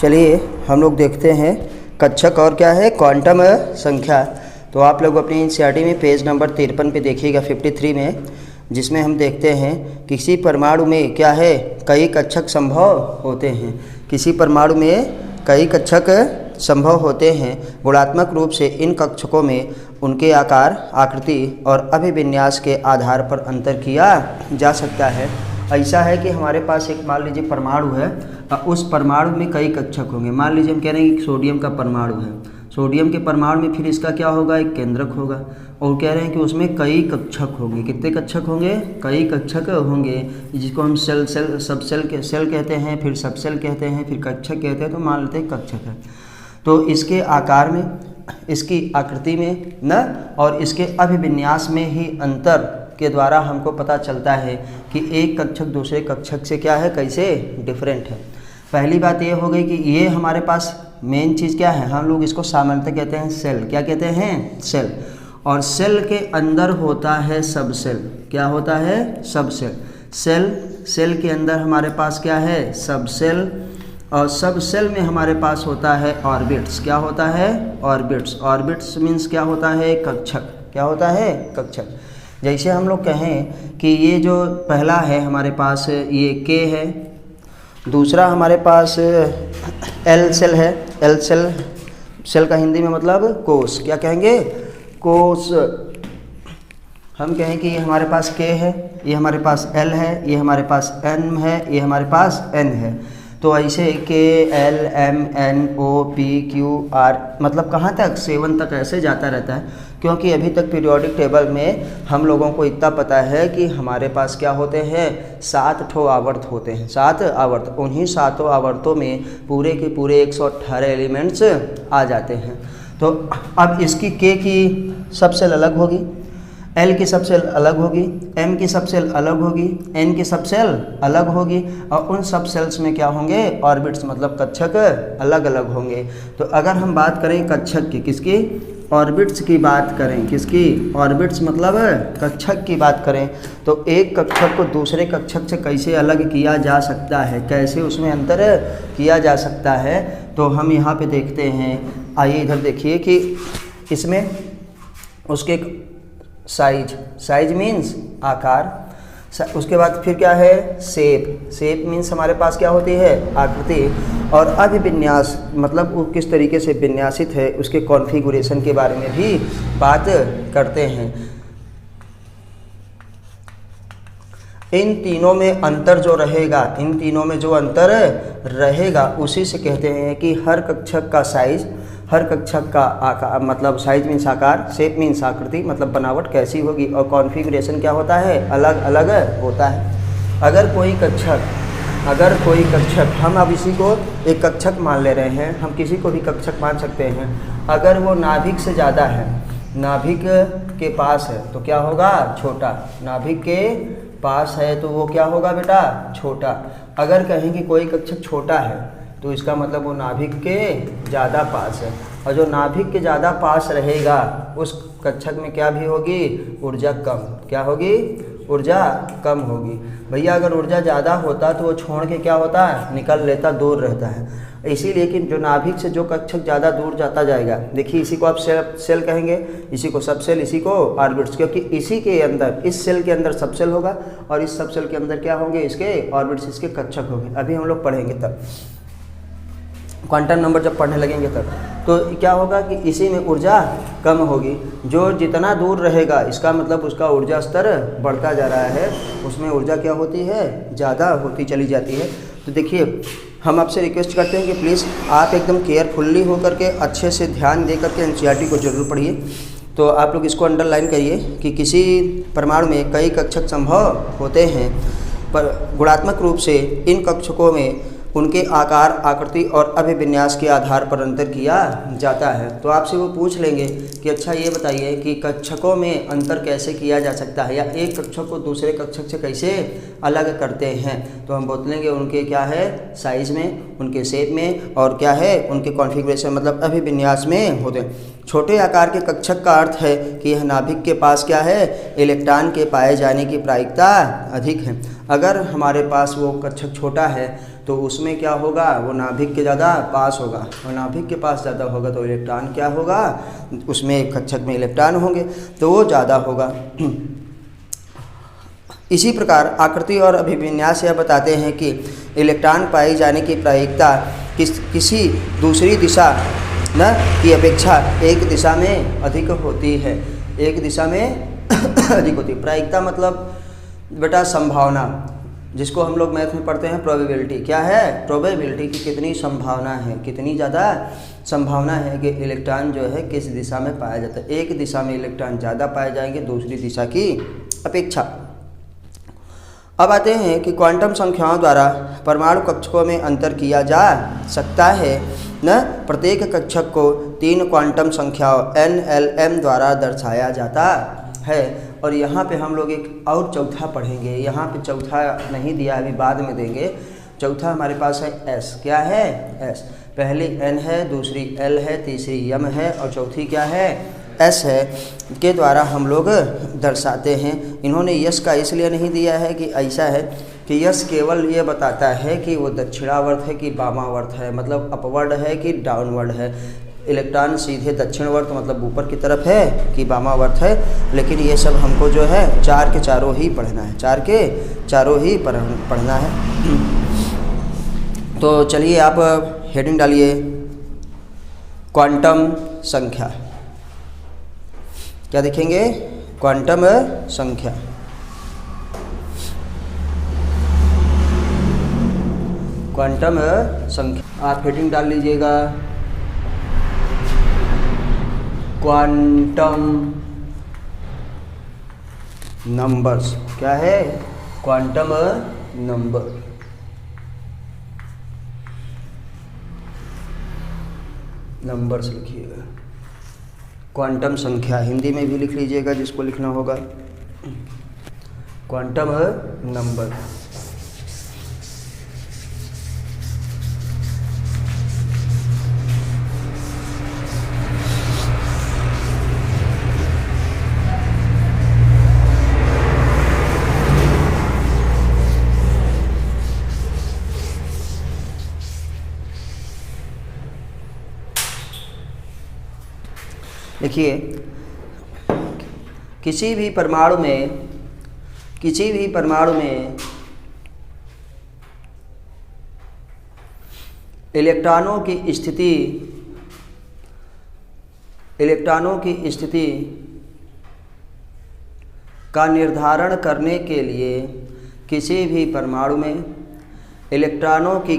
चलिए हम लोग देखते हैं कक्षक और क्या है क्वांटम संख्या। तो आप लोग अपनी एनसीईआरटी में पेज नंबर 53 पे देखिएगा 53 में, जिसमें हम देखते हैं किसी परमाणु में क्या है कई कक्षक संभव होते हैं। किसी परमाणु में कई कक्षक संभव होते हैं। गुणात्मक रूप से इन कक्षकों में उनके आकार, आकृति और अभिविन्यास के आधार पर अंतर किया जा सकता है। ऐसा है कि हमारे पास एक मान लीजिए परमाणु है, उस परमाणु में कई कक्षक होंगे। मान लीजिए हम कह रहे हैं कि सोडियम का परमाणु है, सोडियम के परमाणु में फिर इसका क्या होगा, एक केंद्रक होगा, और कह रहे हैं कि उसमें कई कक्षक होंगे। कितने कक्षक होंगे, कई कक्षक होंगे, जिसको हम सेल सब सेल कहते हैं, फिर सब सेल कहते हैं, फिर कक्षक कहते हैं। तो मान लेते हैं कक्षक है, तो इसके आकार में, इसकी आकृति में न, और इसके अभिविन्यास में ही अंतर के द्वारा हमको पता चलता है कि एक कक्षक दूसरे कक्षक से क्या है, कैसे डिफरेंट है। पहली बात ये हो गई कि ये हमारे पास मेन चीज़ क्या है, हम लोग इसको सामान्यतः कहते हैं सेल। क्या कहते हैं, सेल। और सेल के अंदर होता है सब सेल। क्या होता है, सब सेल। सेल के अंदर हमारे पास क्या है, सब सेल, और सब सेल में हमारे पास होता है ऑर्बिट्स। क्या होता है, ऑर्बिट्स। ऑर्बिट्स मीन्स क्या होता है, कक्षक। क्या होता है, कक्षक। जैसे हम लोग कहें कि ये जो पहला है हमारे पास ये के है, दूसरा हमारे पास एल सेल है। एल सेल का हिंदी में मतलब कोश। क्या कहेंगे, कोश। हम कहें कि ये हमारे पास के है, ये हमारे पास एल है, ये हमारे पास एन है, ये हमारे पास एन है। तो ऐसे के L M N O P Q R, मतलब कहाँ तक, 7 तक ऐसे जाता रहता है। क्योंकि अभी तक पीरियोडिक टेबल में हम लोगों को इतना पता है कि हमारे पास क्या होते हैं, 7 ठो आवर्त होते हैं। 7 आवर्त, उन्हीं 7 आवर्तों में पूरे के पूरे 118 एलिमेंट्स आ जाते हैं। तो अब इसकी के की सब सेल अलग होगी, एल की सब सेल अलग होगी, एम की सब सेल अलग होगी, एन की सब सेल अलग होगी, और उन सब सेल्स में क्या होंगे, ऑर्बिट्स, मतलब कक्षक अलग अलग होंगे। तो अगर हम बात करें कक्षक की, किसकी, ऑर्बिट्स की बात करें, किसकी, ऑर्बिट्स मतलब कक्षक की बात करें, तो एक कक्षक को दूसरे कक्षक से कैसे अलग किया जा सकता है, कैसे उसमें अंतर किया जा सकता है, तो हम यहाँ पे देखते हैं। आइए इधर देखिए कि इसमें उसके साइज मीन्स आकार, उसके बाद फिर क्या है, शेप मीन्स हमारे पास क्या होती है, आकृति, और अभिविन्यास मतलब वो किस तरीके से विन्यासित है, उसके कॉन्फ़िगरेशन के बारे में भी बात करते हैं। इन तीनों में अंतर जो रहेगा, इन तीनों में जो अंतर रहेगा उसी से कहते हैं कि हर कक्षक का साइज, हर कक्षक का आकार, मतलब साइज मीन्स आकार, शेप मीन्स आकृति, मतलब बनावट कैसी होगी, और कॉन्फ़िगरेशन क्या होता है, अलग अलग होता है। अगर कोई कक्षक, हम अब इसी को एक कक्षक मान ले रहे हैं, हम किसी को भी कक्षक मान सकते हैं। अगर वो नाभिक से ज़्यादा है, नाभिक के पास है तो क्या होगा, छोटा। नाभिक के पास है तो वो क्या होगा बेटा, छोटा। अगर कहें कि कोई कक्षक छोटा है तो इसका मतलब वो नाभिक के ज़्यादा पास है, और जो नाभिक के ज़्यादा पास रहेगा उस कक्षक में क्या भी होगी, ऊर्जा कम। क्या होगी, ऊर्जा कम होगी। भैया अगर ऊर्जा ज़्यादा होता तो वो छोड़ के क्या होता है, निकल लेता, दूर रहता है। इसीलिए कि जो नाभिक से जो कक्षक ज़्यादा दूर जाता जाएगा, देखिए इसी को आप सेल कहेंगे, इसी को सब सेल, इसी को ऑर्बिट्स, क्योंकि इसी के अंदर, इस सेल के अंदर सब सेल होगा, और इस सब सेल के अंदर क्या होंगे, इसके ऑर्बिट्स, इसके कक्षक होंगे। अभी हम लोग पढ़ेंगे तब, क्वांटम नंबर जब पढ़ने लगेंगे तब, तो क्या होगा कि इसी में ऊर्जा कम होगी। जो जितना दूर रहेगा इसका मतलब उसका ऊर्जा स्तर बढ़ता जा रहा है, उसमें ऊर्जा क्या होती है, ज़्यादा होती चली जाती है। तो देखिए हम आपसे रिक्वेस्ट करते हैं कि प्लीज़ आप एकदम केयरफुल्ली होकर के अच्छे से ध्यान दे करके एनसीईआरटी को जरूर पढ़िए। तो आप लोग इसको अंडरलाइन करिए कि किसी परमाणु में कई कक्षक संभव होते हैं, पर गुणात्मक रूप से इन कक्षकों में उनके आकार, आकृति और अभिविन्यास के आधार पर अंतर किया जाता है। तो आपसे वो पूछ लेंगे कि अच्छा ये बताइए कि कक्षकों में अंतर कैसे किया जा सकता है, या एक कक्षक को दूसरे कक्षक से कैसे अलग करते हैं। तो हम बोलेंगे उनके क्या है, साइज में, उनके शेप में, और क्या है, उनके कॉन्फ़िगरेशन मतलब अभिविन्यास में होते हैं। छोटे आकार के कक्षक का अर्थ है कि यह नाभिक के पास क्या है, इलेक्ट्रॉन के पाए जाने की प्रायिकता अधिक है। अगर हमारे पास वो कक्षक छोटा है तो उसमें क्या होगा, वो नाभिक के ज़्यादा पास होगा, और नाभिक के पास ज़्यादा होगा तो इलेक्ट्रॉन क्या होगा, उसमें कक्षक में इलेक्ट्रॉन होंगे तो वो ज़्यादा होगा। इसी प्रकार आकृति और अभिविन्यास यह बताते हैं कि इलेक्ट्रॉन पाए जाने की प्रायिकता किसी दूसरी दिशा न की अपेक्षा एक दिशा में अधिक होती है, एक दिशा में अधिक होती है। प्रायिकता मतलब बेटा संभावना, जिसको हम लोग मैथ में पढ़ते हैं प्रोबेबिलिटी। क्या है, प्रोबेबिलिटी की कितनी संभावना है, कितनी ज़्यादा संभावना है कि इलेक्ट्रॉन जो है किस दिशा में पाया जाता है। एक दिशा में इलेक्ट्रॉन ज़्यादा पाए जाएंगे दूसरी दिशा की अपेक्षा। अब आते हैं कि क्वांटम संख्याओं द्वारा परमाणु कक्षकों में अंतर किया जा सकता है न। प्रत्येक कक्षक को 3 क्वांटम संख्याओं n, l, m द्वारा दर्शाया जाता है। और यहाँ पे हम लोग एक और चौथा पढ़ेंगे, यहाँ पे चौथा नहीं दिया अभी बाद में देंगे। चौथा हमारे पास है s। क्या है, s। पहली n है, दूसरी l है, तीसरी m है और चौथी क्या है, s है, के द्वारा हम लोग दर्शाते हैं। इन्होंने यस का इसलिए नहीं दिया है कि ऐसा है कि यस केवल ये बताता है कि वो दक्षिणावर्त है कि वामावर्त है, मतलब अपवर्ड है कि डाउनवर्ड है। इलेक्ट्रॉन सीधे दक्षिणवर्त मतलब ऊपर की तरफ है कि वामावर्त है, लेकिन ये सब हमको जो है 4 के चारों ही पढ़ना है, 4 के चारों ही पढ़ना है। तो चलिए आप हेडिंग डालिए, क्वांटम संख्या। क्या देखेंगे, क्वांटम संख्या। क्वांटम संख्या आप हेडिंग डाल लीजिएगा, क्वांटम नंबर्स। क्या है, क्वांटम नंबर। नंबर्स लिखिएगा, क्वांटम संख्या हिंदी में भी लिख लीजिएगा जिसको लिखना होगा, क्वांटम नंबर। देखिए, किसी भी परमाणु में इलेक्ट्रॉनों की स्थिति का निर्धारण करने के लिए, किसी भी परमाणु में इलेक्ट्रॉनों की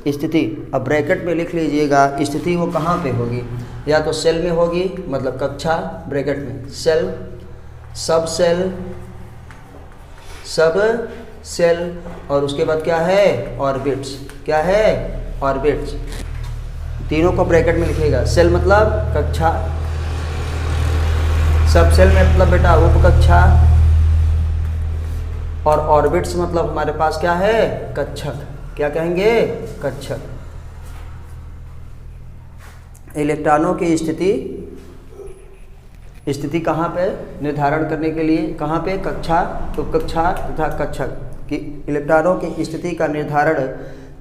स्थिति, अब ब्रैकेट में लिख लीजिएगा, स्थिति वो कहाँ पे होगी, या तो सेल में होगी मतलब कक्षा, ब्रैकेट में सेल, सब सेल और उसके बाद क्या है, ऑर्बिट्स। क्या है, ऑर्बिट्स। तीनों को ब्रैकेट में लिखिएगा। सेल मतलब कक्षा, सब सेल में मतलब बेटा उपकक्षा, और ऑर्बिट्स मतलब हमारे पास क्या है, कक्षक। क्या कहेंगे, कक्षक। इलेक्ट्रॉनों की स्थिति कहाँ पे निर्धारण करने के लिए, कहाँ पे, कक्षा, उपकक्षा तथा कक्षक की इलेक्ट्रॉनों की स्थिति का निर्धारण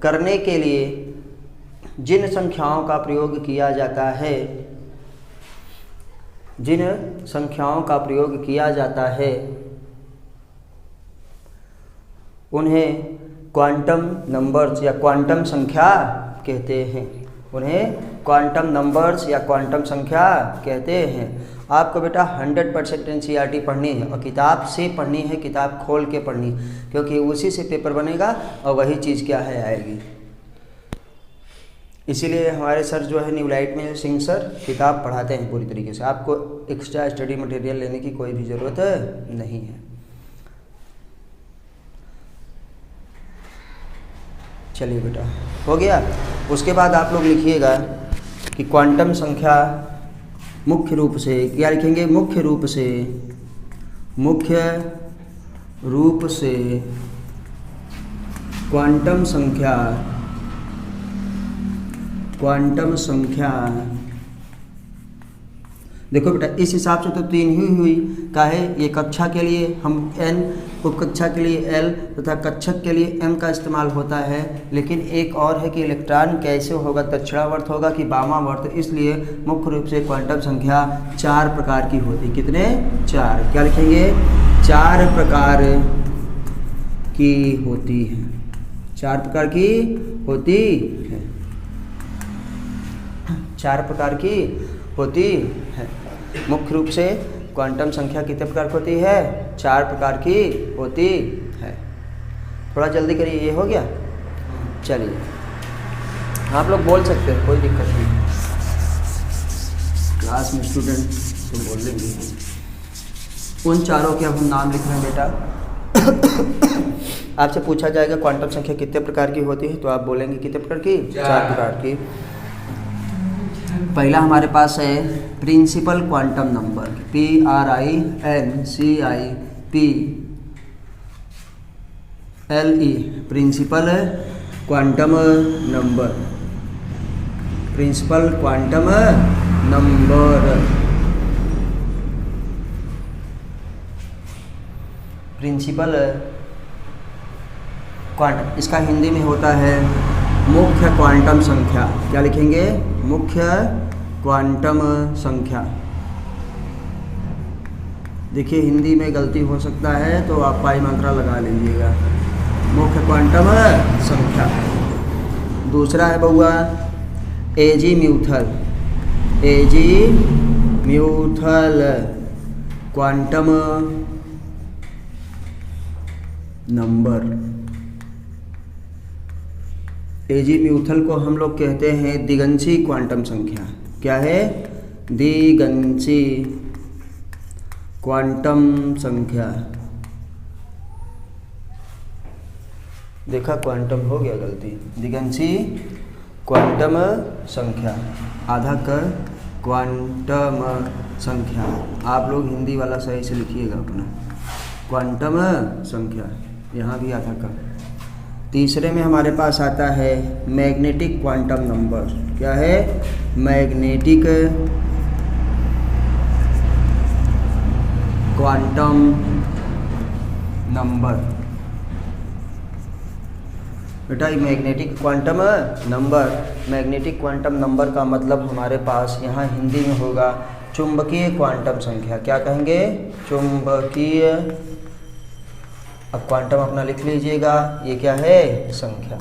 करने के लिए जिन संख्याओं का प्रयोग किया जाता है, उन्हें क्वांटम नंबर्स या क्वांटम संख्या कहते हैं। उन्हें क्वांटम नंबर्स या क्वांटम संख्या कहते हैं। आपको बेटा 100% एनसीईआरटी पढ़नी है और किताब से पढ़नी है, किताब खोल के पढ़नी, क्योंकि उसी से पेपर बनेगा और वही चीज़ क्या है, आएगी। इसीलिए हमारे सर जो है न्यू लाइट में सिंह सर किताब पढ़ाते हैं पूरी तरीके से। आपको एक्स्ट्रा स्टडी मटेरियल लेने की कोई भी ज़रूरत नहीं है। चलिए बेटा, हो गया। उसके बाद आप लोग लिखिएगा कि क्वांटम संख्या मुख्य रूप से, क्या लिखेंगे, मुख्य रूप से क्वांटम संख्या देखो बेटा इस हिसाब से तो 3 ही हुई। काहे, ये कक्षा के लिए हम n, उपकक्षा के लिए l तथा कक्षक के लिए m का इस्तेमाल होता है। लेकिन एक और है कि इलेक्ट्रॉन कैसे होगा, दक्षिणावर्त होगा कि वामावर्त। इसलिए मुख्य रूप से क्वांटम संख्या 4 प्रकार की होती। कितने? 4। क्या लिखेंगे? 4 प्रकार की होती है। 4 प्रकार की होती है। 4 प्रकार की होती है। मुख्य रूप से क्वांटम संख्या कितने प्रकार की होती है? 4 प्रकार की होती है। थोड़ा जल्दी करिए, ये हो गया। चलिए आप लोग बोल सकते हैं, कोई दिक्कत नहीं। क्लास में स्टूडेंट तो बोल लेंगे। उन चारों के अब हम नाम लिख रहे हैं बेटा। आपसे पूछा जाएगा क्वांटम संख्या कितने प्रकार की होती है, तो आप बोलेंगे कितने प्रकार की? 4 प्रकार की। पहला हमारे पास है principal quantum number, PRINCIPLE, principal quantum number, principal quantum number, principal quantum. इसका हिंदी में होता है मुख्य क्वांटम संख्या। क्या लिखेंगे? मुख्य क्वांटम संख्या। देखिए हिंदी में गलती हो सकता है तो आप पाई मात्रा लगा लीजिएगा। मुख्य क्वांटम संख्या। दूसरा है बउआ azimuthal, azimuthal quantum number. Azimuthal को हम लोग कहते हैं दिगंशी क्वांटम संख्या। क्या है? दिगंशी क्वांटम संख्या। देखा क्वांटम हो गया गलती। दिगंशी क्वांटम संख्या, आधा क क्वांटम संख्या। आप लोग हिंदी वाला सही से लिखिएगा अपना। क्वांटम संख्या, यहाँ भी आधा क। तीसरे में हमारे पास आता है मैग्नेटिक क्वांटम नंबर। क्या है? Magnetic quantum number. बेटा magnetic quantum number, magnetic quantum number का मतलब हमारे पास यहाँ हिंदी में होगा चुंबकीय क्वांटम संख्या। क्या कहेंगे? चुंबकीय। अब क्वांटम अपना लिख लीजिएगा, ये क्या है? संख्या।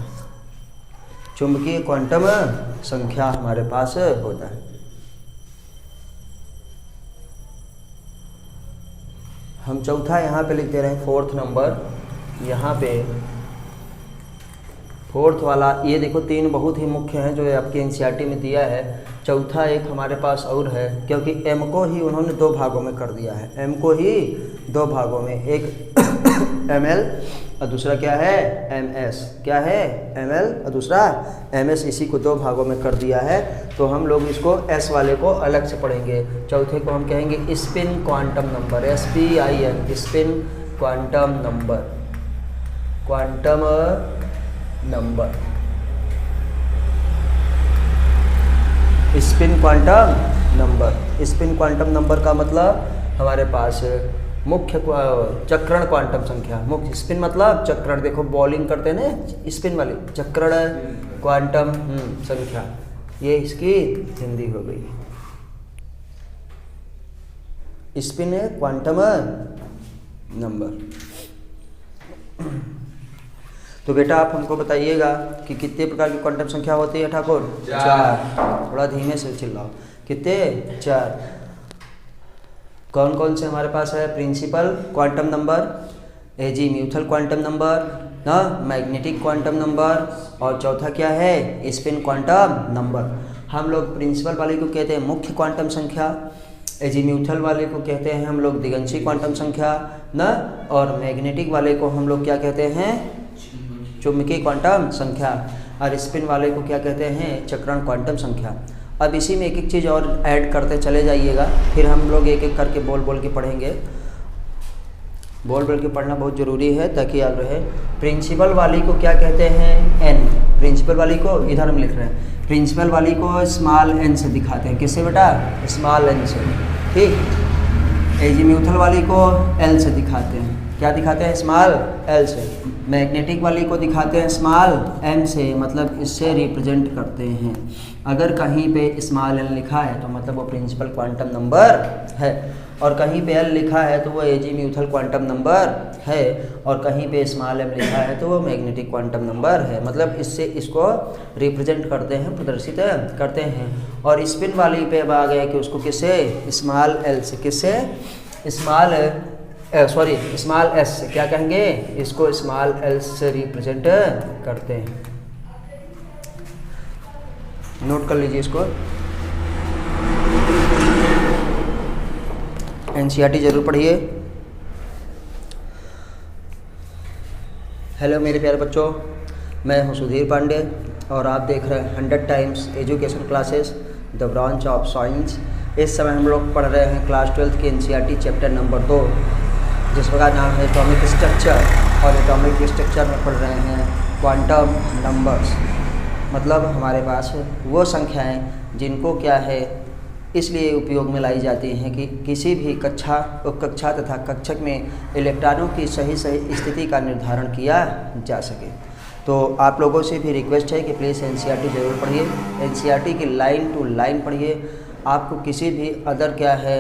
चुंबकीय क्वांटम संख्या हमारे पास होता है। हम चौथा यहाँ पे लिखते रहे, 4th नंबर। यहाँ पे 4th वाला, ये देखो 3 बहुत ही मुख्य हैं जो आपके एनसीईआरटी में दिया है। चौथा एक हमारे पास और है, क्योंकि m को ही उन्होंने 2 भागों में कर दिया है। m को ही 2 भागों में, एक ml और दूसरा क्या है? ms। क्या है? ml और दूसरा ms। इसी को 2 भागों में कर दिया है। तो हम लोग इसको s वाले को अलग से पढ़ेंगे। चौथे को हम कहेंगे spin quantum number, SPIN, spin quantum number, quantum number, spin quantum number. Spin quantum number का मतलब हमारे पास मुख्य चक्रण क्वांटम संख्या। मुख्य स्पिन मतलब चक्रण, देखो बॉलिंग करते हैं ना स्पिन वाली, चक्रण क्वांटम संख्या। ये इसकी हिंदी हो गई, स्पिन क्वांटम नंबर। तो बेटा आप हमको बताइएगा कि कितने प्रकार की क्वांटम संख्या होती है ठाकुर? 4। थोड़ा धीमे से चिल्लाओ। कितने? 4। कौन कौन से हमारे पास है? Principal quantum number, azimuthal quantum number, ना मैग्नेटिक क्वांटम नंबर, और चौथा क्या है? Spin quantum number. हम लोग प्रिंसिपल वाले को कहते हैं मुख्य क्वांटम संख्या, एजीम्यूथल वाले को कहते हैं हम लोग दिगंशी क्वांटम संख्या ना, और मैग्नेटिक वाले को हम लोग क्या कहते हैं? चुंबकीय क्वांटम संख्या, और स्पिन वाले को क्या कहते हैं? चक्रण क्वांटम संख्या। अब इसी में एक एक चीज़ और ऐड करते चले जाइएगा, फिर हम लोग एक एक करके बोल बोल के पढ़ेंगे। बोल बोल के पढ़ना बहुत ज़रूरी है ताकि याद रहे। प्रिंसिपल वाली को क्या कहते हैं? n। प्रिंसिपल वाली को इधर हम लिख रहे हैं, प्रिंसिपल वाली को स्मॉल n से दिखाते हैं। किससे बेटा? स्मॉल n से। ठीक। एजीम्यूथल वाली को एल से दिखाते हैं, क्या दिखाते हैं, स्मॉल एल से। मैग्नेटिक वाली को दिखाते हैं स्मॉल एम से, मतलब इससे रिप्रेजेंट करते हैं। अगर कहीं पे स्मॉल एल लिखा है तो मतलब वो प्रिंसिपल क्वांटम नंबर है, और कहीं पे एल लिखा है तो वो एजीम्यूथल क्वांटम नंबर है, और कहीं पे स्मॉल एम लिखा है तो वो मैग्नेटिक क्वांटम नंबर है। मतलब इससे इसको रिप्रेजेंट करते हैं, प्रदर्शित करते हैं। और स्पिन वाली पे अब आ गया कि उसको किससे, स्मॉल एल से, किससे, स्मॉल एस से, क्या कहेंगे, इसको स्मॉल एल से रिप्रेजेंट करते हैं। नोट कर लीजिए इसको, एनसीईआरटी जरूर पढ़िए। हेलो मेरे प्यारे बच्चों, मैं हूं सुधीर पांडे और आप देख रहे हैं 100 times education classes the branch of science. इस समय हम लोग पढ़ रहे हैं क्लास 12 की एनसीईआरटी चैप्टर नंबर 2, जिसका नाम है एटॉमिक स्ट्रक्चर। और एटॉमिक स्ट्रक्चर में पढ़ रहे हैं क्वांटम नंबर्स, मतलब हमारे पास वो संख्याएं जिनको क्या है इसलिए उपयोग में लाई जाती हैं कि किसी भी कक्षा, उपकक्षा तथा कक्षक में इलेक्ट्रॉनों की सही स्थिति का निर्धारण किया जा सके। तो आप लोगों से भी रिक्वेस्ट है कि प्लीज़ एनसीईआरटी ज़रूर पढ़िए, एनसीईआरटी की लाइन टू लाइन पढ़िए। आपको किसी भी अदर क्या है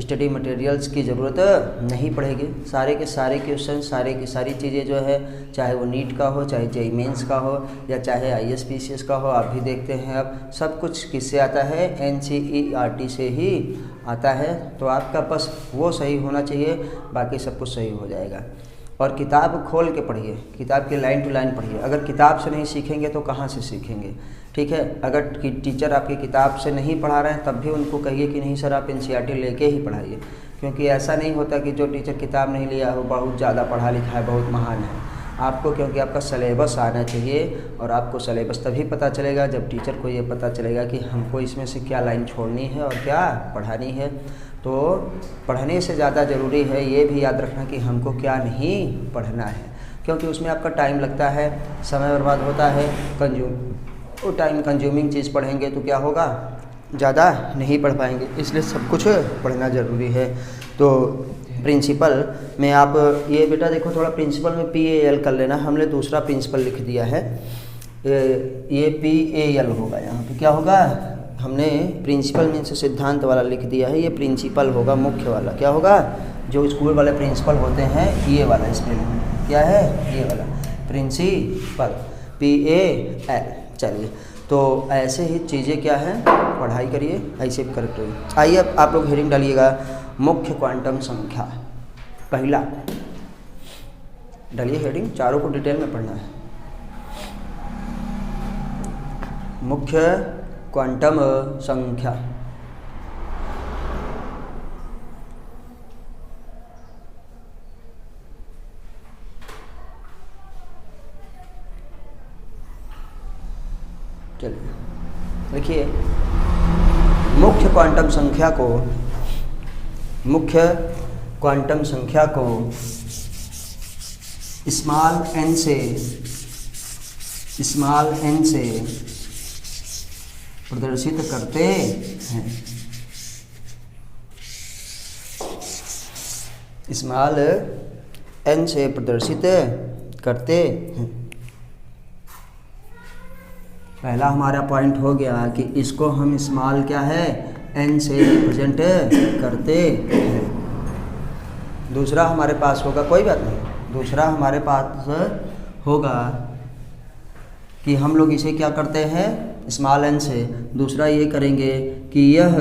स्टडी मटेरियल्स की ज़रूरत नहीं पड़ेगी। सारे के सारे क्वेश्चन, सारे की सारी चीज़ें जो है, चाहे वो नीट का हो, चाहे जेईई मेंस का हो, या चाहे आईएसपीसीएस का हो, आप भी देखते हैं अब सब कुछ किससे आता है, एनसीईआरटी से ही आता है। तो आपका बस वो सही होना चाहिए, बाकी सब कुछ सही हो जाएगा। और किताब खोल के पढ़िए, किताब की लाइन टू लाइन पढ़िए। अगर किताब से नहीं सीखेंगे तो कहाँ से सीखेंगे, ठीक है। अगर टीचर आपकी किताब से नहीं पढ़ा रहे हैं तब भी उनको कहिए कि नहीं सर आप एनसीईआरटी लेके ही पढ़ाइए, क्योंकि ऐसा नहीं होता कि जो टीचर किताब नहीं लिया हो बहुत ज़्यादा पढ़ा लिखा है, बहुत महान है। आपको क्योंकि आपका सिलेबस आना चाहिए, और आपको सिलेबस तभी पता चलेगा जब टीचर को ये पता चलेगा कि हमको इसमें से क्या लाइन छोड़नी है और क्या पढ़ानी है। तो पढ़ने से ज़्यादा ज़रूरी है ये भी याद रखना कि हमको क्या नहीं पढ़ना है, क्योंकि उसमें आपका टाइम लगता है, समय बर्बाद होता है, वो टाइम कंज्यूमिंग चीज़ पढ़ेंगे तो क्या होगा, ज़्यादा नहीं पढ़ पाएंगे। इसलिए सब कुछ पढ़ना ज़रूरी है। तो प्रिंसिपल में आप ये बेटा देखो, थोड़ा प्रिंसिपल में PAL कर लेना, हमने दूसरा प्रिंसिपल लिख दिया है, ये PAL होगा, यहाँ पे क्या होगा, हमने प्रिंसिपल मीन्स सिद्धांत वाला लिख दिया है, ये प्रिंसिपल होगा, मुख्य वाला क्या होगा, जो स्कूल वाले प्रिंसिपल होते हैं ये वाला स्पेलिंग क्या है, ये वाला प्रिंसिपल, PAL। चलिए, तो ऐसे ही चीज़ें क्या है, पढ़ाई करिए, ऐसे भी करेक्ट होगी। आइए अब आप लोग हेडिंग डालिएगा, मुख्य क्वांटम संख्या। पहला डालिए हेडिंग, चारों को डिटेल में पढ़ना है। मुख्य क्वांटम संख्या। चलिए देखिए, मुख्य क्वांटम संख्या को स्मॉल n से प्रदर्शित करते हैं। स्मॉल n से प्रदर्शित करते हैं। पहला हमारा पॉइंट हो गया कि इसको हम स्मॉल क्या है, n से रिप्रेजेंट करते हैं। दूसरा हमारे पास होगा, कोई बात नहीं, दूसरा हमारे पास होगा कि हम लोग इसे क्या करते हैं, स्मॉल n से। दूसरा ये करेंगे कि यह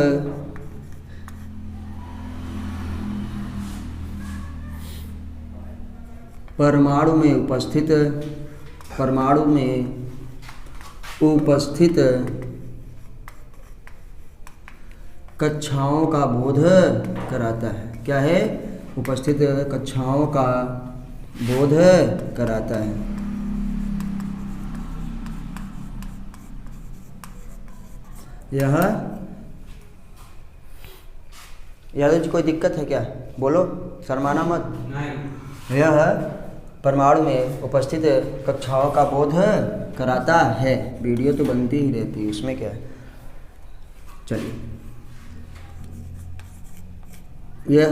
परमाणु में उपस्थित कक्षाओं का बोध कराता है। क्या है, उपस्थित कक्षाओं का बोध कराता है। यह यादव जी कोई दिक्कत है क्या, बोलो, शर्माना मत। नहीं। यह परमाणु में उपस्थित कक्षाओं का बोध कराता है। वीडियो तो बनती ही रहती है, उसमें क्या है। चलिए यह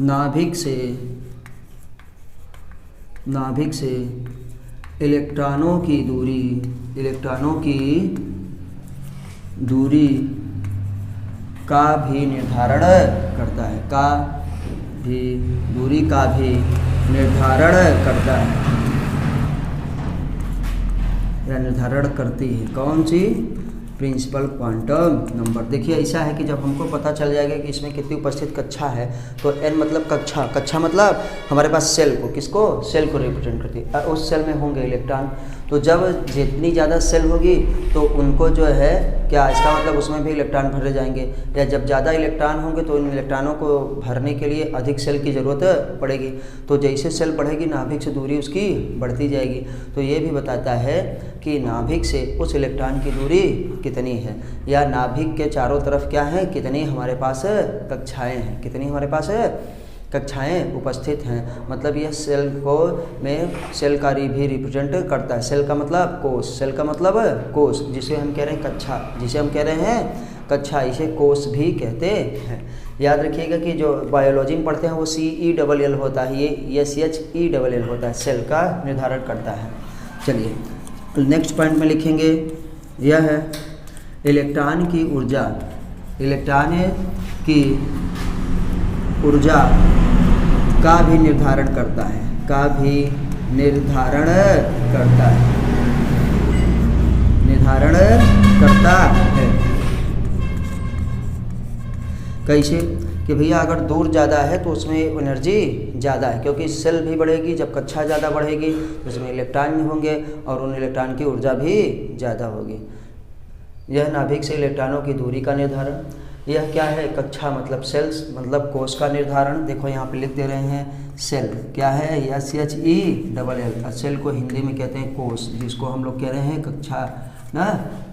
नाभिक से इलेक्ट्रॉनों की दूरी का भी निर्धारण करता है, दूरी का भी निर्धारण करता है या निर्धारण करती है। कौन सी? Principal quantum number. देखिए ऐसा है कि जब हमको पता चल जाएगा कि इसमें कितनी उपस्थित कक्षा है, तो n मतलब कक्षा मतलब हमारे पास सेल को, किसको? सेल को रिप्रेजेंट करती है। उस सेल में होंगे इलेक्ट्रॉन, तो जब जितनी ज़्यादा सेल होगी तो उनको जो है क्या, इसका मतलब उसमें भी इलेक्ट्रॉन भरे जाएंगे, या जब ज़्यादा इलेक्ट्रॉन होंगे तो इन इलेक्ट्रॉनों को भरने के लिए अधिक सेल की ज़रूरत पड़ेगी। तो जैसे सेल बढ़ेगी नाभिक से दूरी उसकी बढ़ती जाएगी। तो ये भी बताता है कि नाभिक से उस इलेक्ट्रॉन की दूरी कितनी है, या नाभिक के चारों तरफ क्या है, कितनी हमारे पास कक्षाएँ हैं, कितनी हमारे पास कक्षाएं उपस्थित हैं। मतलब यह सेल को में सेल का भी रिप्रेजेंट करता है। सेल का मतलब कोश, सेल का मतलब कोश, जिसे हम कह रहे हैं कक्षा, जिसे हम कह रहे हैं कक्षा, इसे कोश भी कहते हैं। याद रखिएगा कि जो बायोलॉजी में पढ़ते हैं वो CELL होता है, ये SHELL होता है, सेल का निर्धारण करता है। चलिए नेक्स्ट पॉइंट में लिखेंगे, यह है इलेक्ट्रॉन की ऊर्जा का भी निर्धारण करता है, कैसे? कि भैया अगर दूर ज़्यादा है तो उसमें एनर्जी ज़्यादा है, क्योंकि सेल भी बढ़ेगी, जब कक्षा ज़्यादा बढ़ेगी तो उसमें इलेक्ट्रॉन होंगे और उन इलेक्ट्रॉन की ऊर्जा भी ज़्यादा होगी। यह नाभिक से इलेक्ट्रॉनों की दूरी का निर्धारण। यह क्या है? कक्षा मतलब सेल्स, मतलब कोश का निर्धारण। देखो यहाँ पे लिख दे रहे हैं सेल, क्या है? SHELL। सेल को हिंदी में कहते हैं कोश, जिसको हम लोग कह रहे हैं कक्षा ना,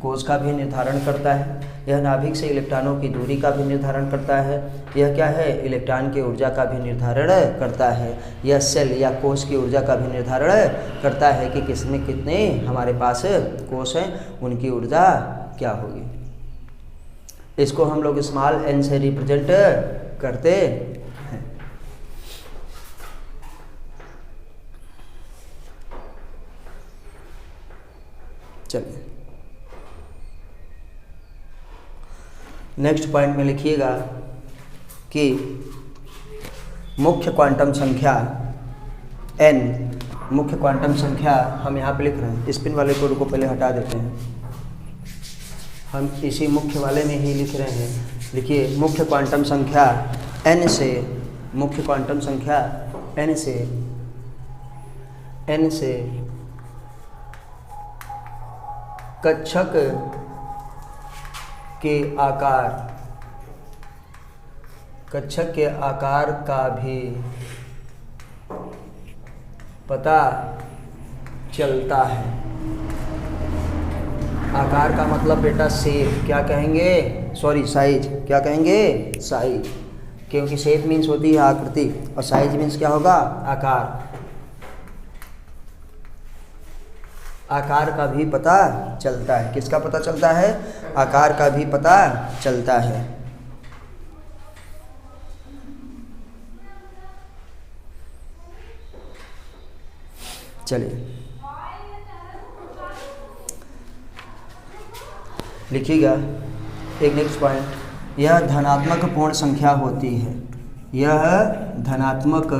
कोश का भी निर्धारण करता है। यह नाभिक से इलेक्ट्रॉनों की दूरी का भी निर्धारण करता है। यह क्या है? इलेक्ट्रॉन की ऊर्जा का भी निर्धारण करता है। यह सेल या कोश की ऊर्जा का भी निर्धारण करता है कि किसमें कितने हमारे पास कोश हैं, उनकी ऊर्जा क्या होगी। इसको हम लोग स्मॉल n से रिप्रेजेंट करते हैं। चलिए नेक्स्ट पॉइंट में लिखिएगा कि मुख्य क्वांटम संख्या n, मुख्य क्वांटम संख्या हम यहाँ पे लिख रहे हैं। स्पिन वाले कोड को पहले हटा देते हैं, हम इसी मुख्य वाले में ही लिख रहे हैं। लिखिए मुख्य क्वांटम संख्या n से, मुख्य क्वांटम संख्या n से कक्षक के आकार का भी पता चलता है। आकार का मतलब बेटा शेप, क्या कहेंगे? सॉरी साइज, क्या कहेंगे? साइज, क्योंकि शेप मीन्स होती है आकृति और साइज मीन्स क्या होगा? आकार। आकार का भी पता चलता है। किसका पता चलता है? आकार का भी पता चलता है। चलिए लिखिएगा एक नेक्स्ट पॉइंट, यह धनात्मक पूर्ण संख्या होती है। यह धनात्मक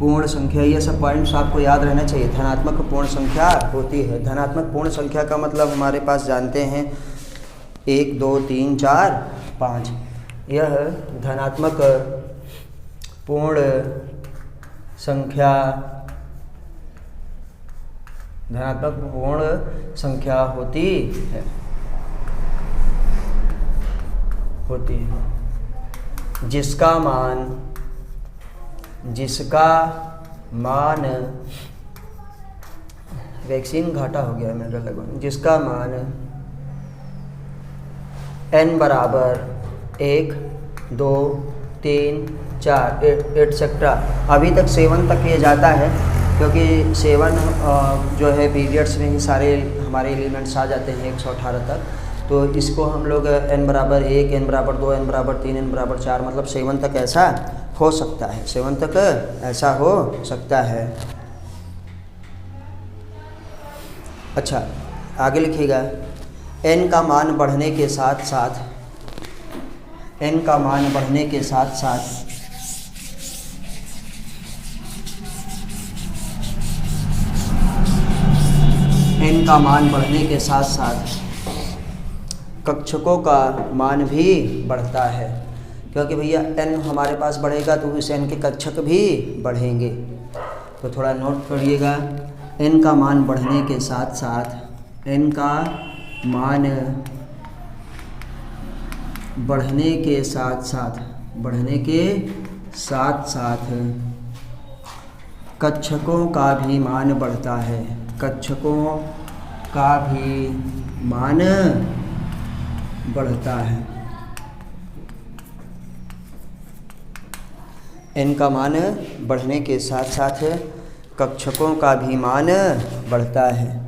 पूर्ण संख्या, ये सब पॉइंट्स आपको याद रहना चाहिए। धनात्मक पूर्ण संख्या होती है। धनात्मक पूर्ण संख्या का मतलब हमारे पास जानते हैं 1 2 3 4 5। यह धनात्मक पूर्ण संख्या, धनात्मक पूर्ण संख्या होती है जिसका मान वैक्सीन घाटा हो गया है मेरा लगभग, जिसका मान n बराबर 1 2 3 4 एटसेट्रा, अभी तक 7 तक ये जाता है, क्योंकि 7 जो है पीरियड्स में ही सारे हमारे एलिमेंट्स आ जाते हैं 118 तक। तो इसको हम लोग n बराबर 1, n बराबर 2, n बराबर 3, n बराबर 4 मतलब 7 तक ऐसा हो सकता है, 7 तक ऐसा हो सकता है। अच्छा आगे लिखिएगा, n का मान बढ़ने के साथ साथ, n का मान बढ़ने के साथ साथ n का मान बढ़ने के साथ साथ कक्षकों का मान भी बढ़ता है, क्योंकि भैया n हमारे पास बढ़ेगा तो उस n के कक्षक भी बढ़ेंगे। तो थोड़ा नोट करिएगा, n का मान बढ़ने के साथ साथ, n का मान बढ़ने के साथ साथ, बढ़ने के साथ साथ कक्षकों का भी मान बढ़ता है, कक्षकों का भी मान बढ़ता है। n का मान बढ़ने के साथ साथ कक्षकों का भी मान बढ़ता है।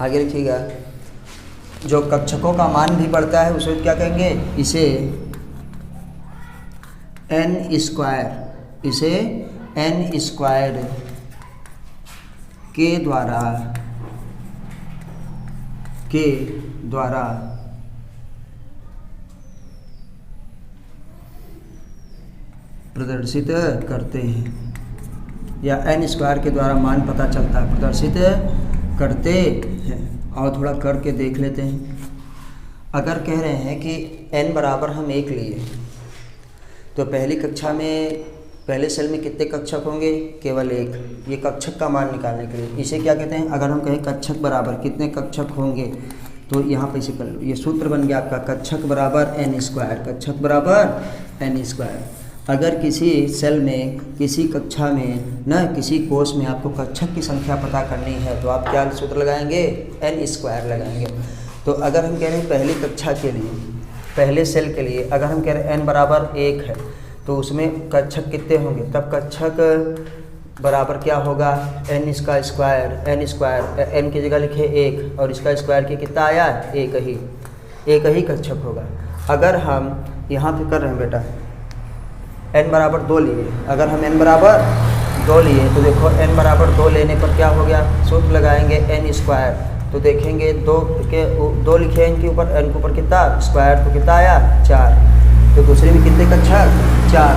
आगे लिखिएगा, जो कक्षकों का मान भी बढ़ता है उसे क्या कहेंगे, इसे n स्क्वायर, इसे n स्क्वायर के द्वारा प्रदर्शित करते हैं, या n स्क्वायर के द्वारा मान पता चलता है, प्रदर्शित करते हैं। और थोड़ा करके देख लेते हैं। अगर कह रहे हैं कि n बराबर हम 1 लिए, तो पहली कक्षा में पहले सेल में कितने कक्षक होंगे, केवल 1। ये कक्षक का मान निकालने के लिए इसे क्या कहते हैं, अगर हम कहें कक्षक बराबर कितने कक्षक होंगे, तो यहाँ पे इसे कर लो, ये सूत्र बन गया आपका, कक्षक बराबर n स्क्वायर, कक्षक बराबर n स्क्वायर। अगर किसी सेल में, किसी कक्षा में न किसी कोष में आपको कक्षक की संख्या पता करनी है, तो आप क्या सूत्र लगाएंगे, n स्क्वायर लगाएंगे। तो अगर हम कह रहे हैं पहली कक्षा के लिए, पहले सेल के लिए अगर हम कह रहे हैं n बराबर 1 है, तो उसमें कक्षक कितने होंगे, तब कक्षक बराबर क्या होगा, n का स्क्वायर, n स्क्वायर, n की जगह लिखे 1 और इसका स्क्वायर की कितना आया, एक ही कक्षक होगा। अगर हम यहाँ पे कर रहे हैं बेटा n बराबर 2 लिए, अगर हम n बराबर 2 लिए तो देखो n बराबर 2 लेने पर क्या हो गया, सूत्र लगाएंगे n स्क्वायर, तो देखेंगे 2 लिखे n के ऊपर, n के ऊपर कितना स्क्वायर, तो कितना आया 4। तो दूसरे में कितने कक्षक, 4।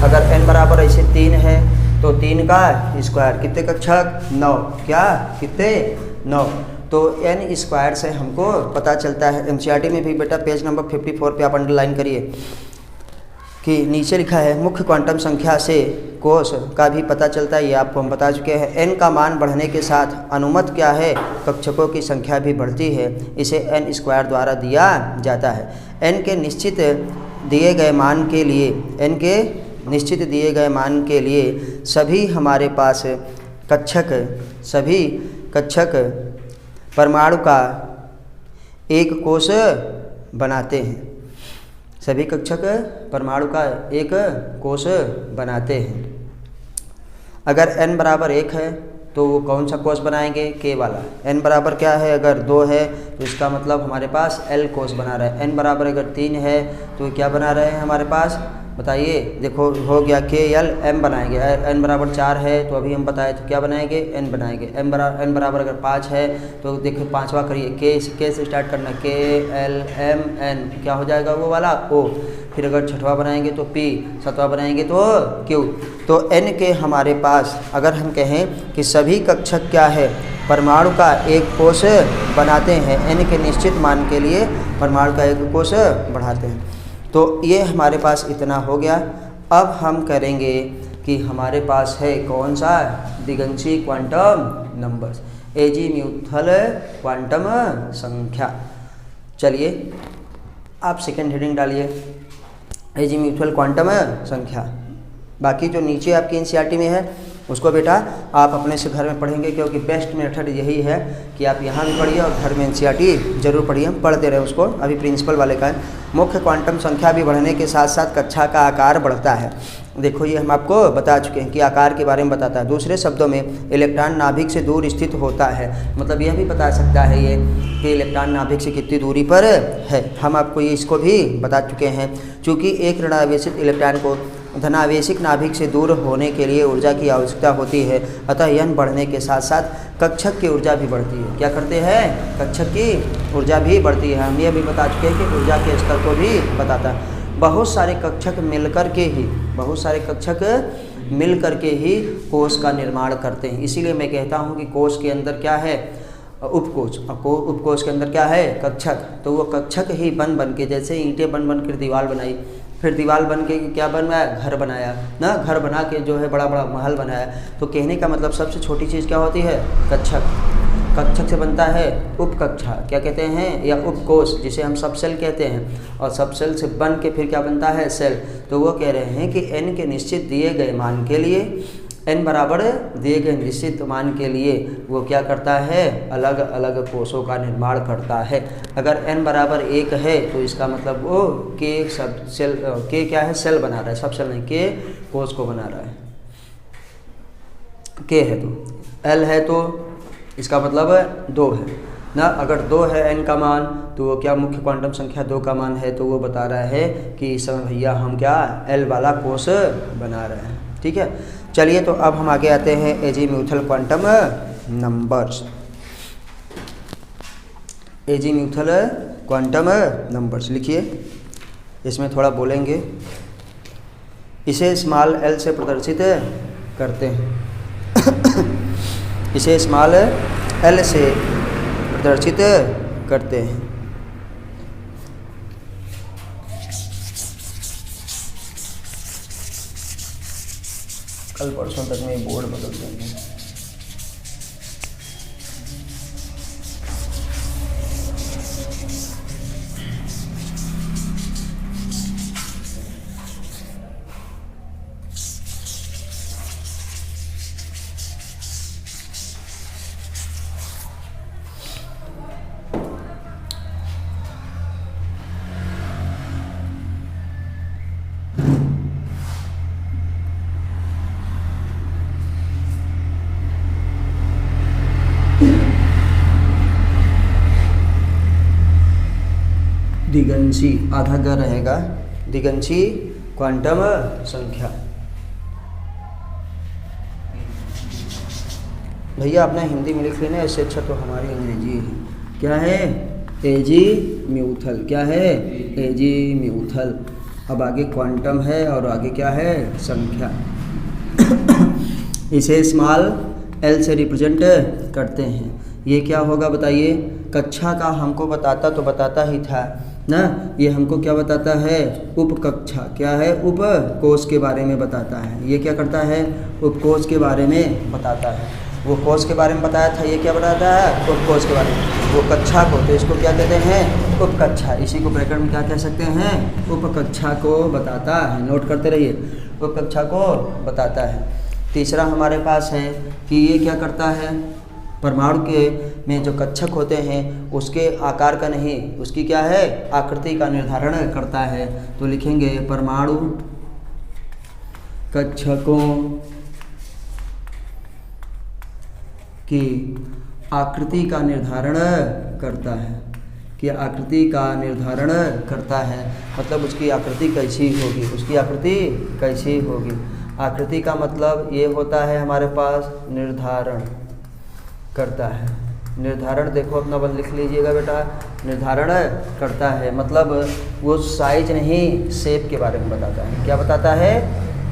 अगर n बराबर ऐसे 3 है तो 3 का स्क्वायर कितने कक्षक, 9। क्या कितने, 9। तो n स्क्वायर से हमको पता चलता है, एनसीईआरटी में भी बेटा पेज नंबर 54 पे आप अंडरलाइन करिए कि नीचे लिखा है मुख्य क्वांटम संख्या से कोष का भी पता चलता है, ये आपको हम बता चुके हैं। n का मान बढ़ने के साथ अनुमत क्या है, कक्षकों की संख्या भी बढ़ती है, इसे n स्क्वायर द्वारा दिया जाता है। n के निश्चित दिए गए मान के लिए, n के निश्चित दिए गए मान के लिए सभी हमारे पास सभी कक्षक परमाणु का एक कोष बनाते हैं, सभी कक्षक परमाणु का एक कोष बनाते हैं। अगर n बराबर 1 है तो वो कौन सा कोष बनाएंगे, k वाला। n बराबर क्या है, अगर 2 है तो इसका मतलब हमारे पास l कोष बना रहा है। n बराबर अगर 3 है तो क्या बना रहे हैं हमारे पास, बताइए, देखो हो गया k l m बनाएंगे। n बराबर 4 है तो अभी हम बताए तो क्या बनाएंगे, n बनाएंगे। n बराबर अगर 5 है तो देखो पांचवा करिए, k से स्टार्ट करना, k l m n, क्या हो जाएगा वो वाला o। फिर अगर छठवा बनाएंगे तो p, सातवां बनाएंगे तो q। तो n के हमारे पास अगर हम कहें कि सभी कक्षक क्या है, परमाणु का एक कोष बनाते हैं, n के निश्चित मान के लिए परमाणु का एक कोष बढ़ाते हैं। तो ये हमारे पास इतना हो गया। अब हम करेंगे कि हमारे पास है कौन सा, दिगंशी क्वांटम नंबर्स, एजीम्यूथल क्वांटम संख्या। चलिए आप सेकेंड हेडिंग डालिए एजीम्यूथुअल क्वांटम संख्या। बाकी जो नीचे आपकी एनसीईआरटी में है उसको बेटा आप अपने से घर में पढ़ेंगे, क्योंकि बेस्ट मेथड यही है कि आप यहाँ भी पढ़िए और घर में एनसीईआरटी जरूर पढ़िए, पढ़ते रहे उसको। अभी प्रिंसिपल वाले का है। मुख्य क्वांटम संख्या भी बढ़ने के साथ साथ कक्षा का आकार बढ़ता है। देखो ये हम आपको बता चुके हैं कि आकार के बारे में बताता है। दूसरे शब्दों में इलेक्ट्रॉन नाभिक से दूर स्थित होता है, मतलब यह भी बता सकता है ये कि इलेक्ट्रॉन नाभिक से कितनी दूरी पर है। हम आपको ये इसको भी बता चुके हैं। चूँकि एक ऋणावेशित इलेक्ट्रॉन को धनावेशिक नाभिक से दूर होने के लिए ऊर्जा की आवश्यकता होती है, अतः यन बढ़ने के साथ साथ कक्षक की ऊर्जा भी बढ़ती है। क्या करते हैं? कक्षक की ऊर्जा भी बढ़ती है। हम ये भी बता चुके हैं कि ऊर्जा के स्तर को भी बताता है। बहुत सारे कक्षक मिल करके ही कोश का निर्माण करते हैं। इसीलिए मैं कहता हूँ कि कोश के अंदर क्या है? उपकोश। उपकोश के अंदर क्या है? कक्षक। तो वो कक्षक ही बन के, जैसे ईंटें बन कर दीवार बनाई, फिर दीवार बन के क्या बनवाया? घर बनाया ना। घर बना के जो है बड़ा बड़ा महल बनाया। तो कहने का मतलब सबसे छोटी चीज़ क्या होती है? कक्षक। कक्षक से बनता है उपकक्षा, क्या कहते हैं? या उपकोश, जिसे हम सब सेल कहते हैं। और सब सेल से बन के फिर क्या बनता है? सेल। तो वो कह रहे हैं कि n के निश्चित दिए गए मान के लिए, n बराबर दिए गए निश्चित मान के लिए वो क्या करता है? अलग अलग कोषों का निर्माण करता है। अगर n बराबर 1 है तो इसका मतलब वो k सब सेल, k क्या है? सेल बना रहा है, सब सेल नहीं, k कोष को बना रहा है। k है तो l है तो इसका मतलब 2 है ना। अगर 2 है n का मान तो वो क्या? मुख्य क्वांटम संख्या 2 का मान है, तो वो बता रहा है कि इस समय भैया हम क्या l वाला कोष बना रहे हैं। ठीक है, चलिए तो अब हम आगे आते हैं azimuthal quantum numbers. Azimuthal quantum numbers लिखिए, इसमें थोड़ा बोलेंगे। इसे स्मॉल l से प्रदर्शित करते हैं। इसे स्मॉल l से प्रदर्शित करते हैं। कल परसों तक में बोर्ड बदल देंगे। दिगंशी आधा ग रहेगा, दिगंशी क्वांटम संख्या। भैया अपना हिंदी में लिख लेना, इससे अच्छा तो हमारी अंग्रेजी है। क्या है? एजीम्यूथल। क्या है? एजीम्यूथल। अब आगे क्वांटम है और आगे क्या है? संख्या। इसे स्मॉल l से रिप्रेजेंट करते हैं। ये क्या होगा बताइए? कक्षा का हमको बताता ही था ना। ये हमको क्या बताता है? उपकक्षा। क्या है? उपकोष के बारे में बताता है। ये क्या करता है? उपकोष के बारे में बताता है। वो कोष के बारे में बताया था, ये क्या बताता है? उपकोष के बारे में। वो कक्षा को, तो इसको क्या कहते हैं? उपकक्षा। इसी को ब्रैकेट में क्या कह सकते हैं? उपकक्षा को बताता है। नोट करते रहिए, उपकक्षा को बताता है। तीसरा हमारे पास है कि ये क्या करता है? परमाणु के में जो कक्षक होते हैं उसके आकार का नहीं, उसकी क्या है? आकृति का निर्धारण करता है। तो लिखेंगे परमाणु कक्षकों की आकृति का निर्धारण करता है। कि आकृति का निर्धारण करता है, मतलब उसकी आकृति कैसी होगी, उसकी आकृति कैसी होगी। आकृति का मतलब ये होता है हमारे पास निर्धारण करता है। निर्धारण देखो अपना बल लिख लीजिएगा बेटा, निर्धारण करता है मतलब वो साइज नहीं, शेप के बारे में बताता है। क्या बताता है?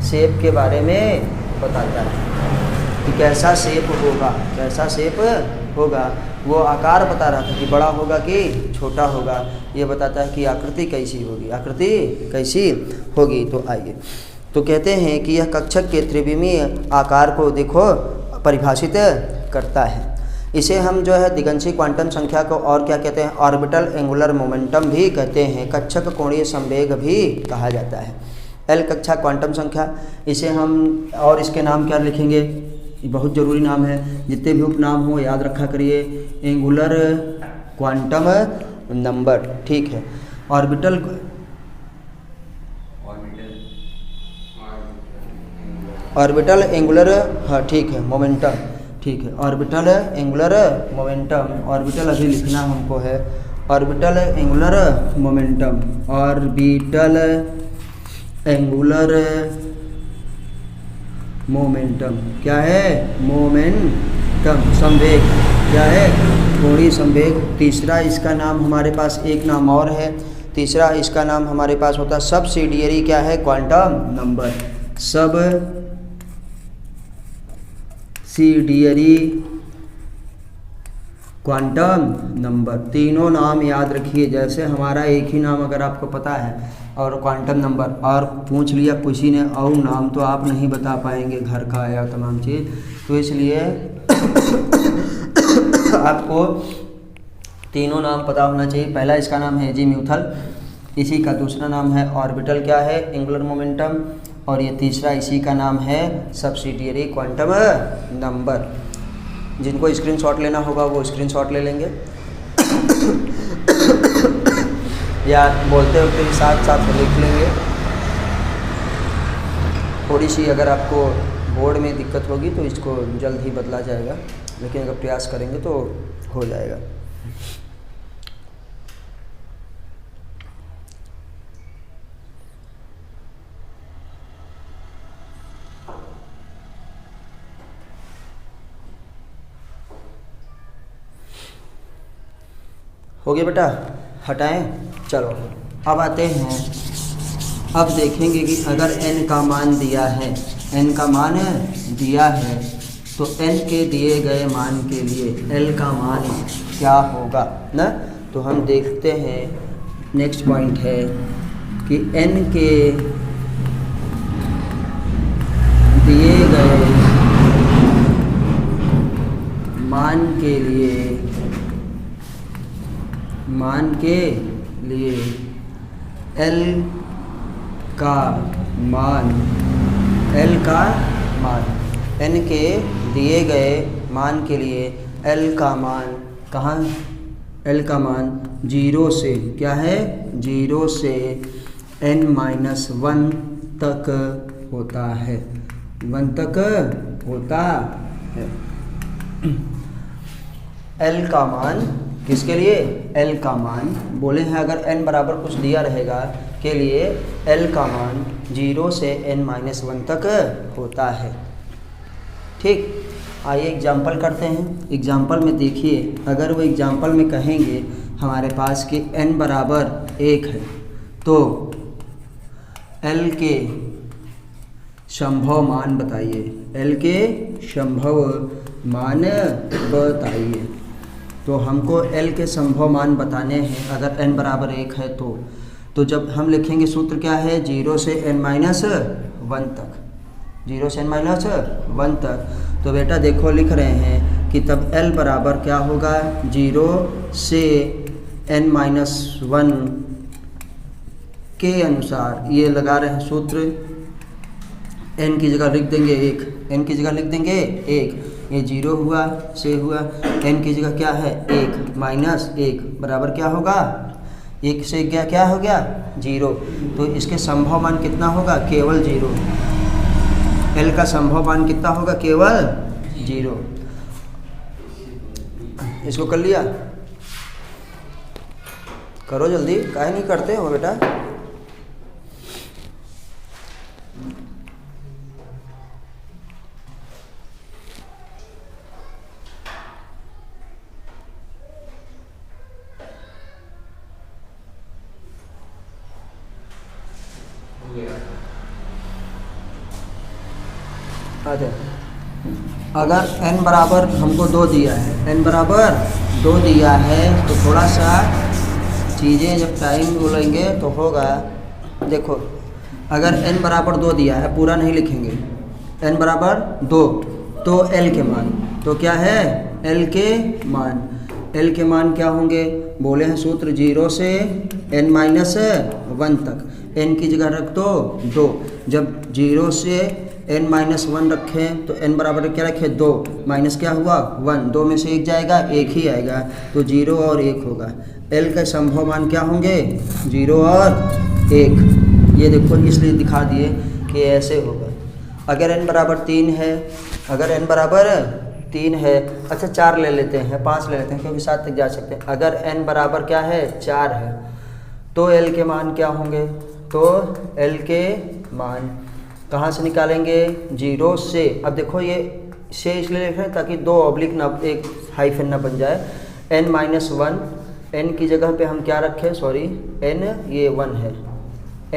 शेप के बारे में बताता है कि कैसा शेप होगा, कैसा शेप होगा। वो आकार बता रहा था कि बड़ा होगा कि छोटा होगा, ये बताता है कि आकृति कैसी होगी, आकृति कैसी होगी। तो आइए, तो कहते हैं कि यह कक्षक के त्रिविमीय आकार को देखो परिभाषित करता है। इसे हम जो है दिगंशी क्वांटम संख्या को और क्या कहते हैं, ऑर्बिटल एंगुलर मोमेंटम भी कहते हैं, कक्षक कोणीय संवेग भी कहा जाता है। एल कक्षा क्वांटम संख्या, इसे हम और इसके नाम क्या लिखेंगे, बहुत ज़रूरी नाम है, जितने भी उपनाम हो याद रखा करिए। एंगुलर क्वांटम नंबर, ठीक है। ऑर्बिटल एंगुलर, हाँ ठीक है, मोमेंटम, ठीक है। ऑर्बिटल एंगुलर मोमेंटम, ऑर्बिटल अभी लिखना हमको है, orbital angular momentum, orbital angular momentum क्या है, मोमेंटम, संवेग क्या है, कोणीय संवेग। तीसरा इसका नाम हमारे पास एक नाम और है, तीसरा इसका नाम हमारे पास होता है सबसिडियरी क्या है, quantum number, subsidiary quantum number. तीनों नाम याद रखिए, जैसे हमारा एक ही नाम अगर आपको पता है और क्वांटम नंबर और पूछ लिया किसी ने और नाम, तो आप नहीं बता पाएंगे घर का या तमाम चीज़, तो इसलिए आपको तीनों नाम पता होना चाहिए। पहला इसका नाम है एजीम्यूथल, इसी का दूसरा नाम है ऑर्बिटल क्या है, एंगुलर मोमेंटम, और ये तीसरा इसी का नाम है सबसिडियरी क्वांटम नंबर। जिनको स्क्रीनशॉट लेना होगा वो स्क्रीनशॉट ले लेंगे या बोलते वक्त साथ साथ लिख लेंगे। थोड़ी सी अगर आपको बोर्ड में दिक्कत होगी तो इसको जल्द ही बदला जाएगा, लेकिन अगर प्रयास करेंगे तो हो जाएगा। हो गया बेटा, हटाएं, चलो अब आते हैं, अब देखेंगे कि अगर n का मान दिया है, n का मान दिया है, तो n के दिए गए मान के लिए l का मान क्या होगा ना। तो हम देखते हैं, नेक्स्ट पॉइंट है कि n के दिए गए मान के लिए L का मान n के दिए गए मान के लिए L का मान कहाँ, L का मान 0 से क्या है, 0 से n-1 तक होता है, 1 तक होता है। L का मान किसके लिए, L का मान बोले हैं अगर n बराबर कुछ दिया रहेगा के लिए L का मान 0 से n-1 तक होता है। ठीक, आइए एग्जाम्पल करते हैं। एग्जाम्पल में देखिए, अगर वो एग्जाम्पल में कहेंगे हमारे पास कि n बराबर 1 है, तो L के संभव मान बताइए, L के संभव मान बताइए। तो हमको L के संभव मान बताने हैं अगर n बराबर 1 है तो जब हम लिखेंगे सूत्र क्या है, 0 से n-1 तक, 0 से n-1 तक। तो बेटा देखो लिख रहे हैं कि तब L बराबर क्या होगा, 0 से n-1 के अनुसार ये लगा रहे हैं सूत्र, n की जगह लिख देंगे 1, n की जगह लिख देंगे 1, ये 0 हुआ से हुआ, n की जगह क्या है 1 माइनस 1 बराबर क्या होगा, 1 से क्या हो गया 0। तो इसके संभव मान कितना होगा, केवल 0। L का संभव मान कितना होगा, केवल 0। इसको कर लिया, करो जल्दी, काहे नहीं करते हो बेटा। अगर n बराबर हमको 2 दिया है, n बराबर 2 दिया है, तो थोड़ा सा चीज़ें जब टाइम बोलेंगे तो होगा। देखो अगर n बराबर 2 दिया है, पूरा नहीं लिखेंगे, n बराबर 2, तो L के मान तो क्या है एल के मान। एल के मान क्या होंगे, बोले हैं सूत्र 0 से n-1 तक। n की जगह रख दो 2। जब 0 से n-1 रखें तो n बराबर क्या रखें 2, माइनस क्या हुआ 1, 2 में से 1 जाएगा 1 ही आएगा, तो 0 और 1 होगा। l का संभव मान क्या होंगे 0 और 1। ये देखो इसलिए दिखा दिए कि ऐसे होगा। अगर n बराबर 3 है, अगर n बराबर 3 है, अच्छा 4 ले लेते हैं, 5 ले लेते हैं क्योंकि 7 तक जा सकते हैं। अगर n बराबर क्या है 4 है तो l के मान क्या होंगे, तो l के मान कहाँ से निकालेंगे 0 से। अब देखो ये से इसलिए लिख रहे हैं ताकि 2 ऑब्लिक ना, एक हाइफन ना बन जाए। n-1, n की जगह पे हम क्या रखें, सॉरी n ये 1 है,